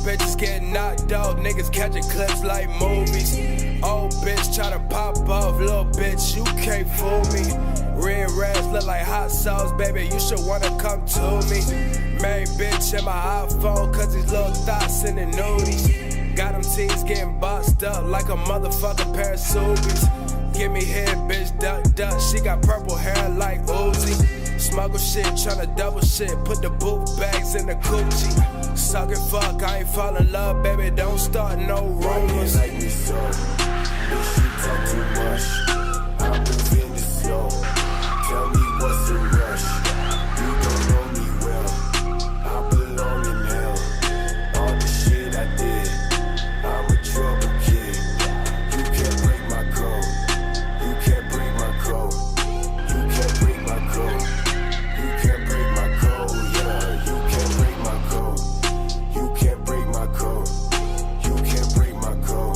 bitches getting knocked out, niggas catching clips like movies. Old bitch try to pop off, little bitch, you can't fool me. Red reds look like hot sauce, baby, you should wanna come to me. Main bitch in my iPhone, cause these little thoughts in the nudies. Got them teens getting boxed up like a motherfucking pair of Subies. Give me head, bitch, duck, duck, she got purple hair like Uzi. Smuggle shit, tryna double shit, put the boot bags in the coochie. Suck it, fuck, I ain't fall in love, baby, don't start no rumors. Like me so, bitch, you talk too much.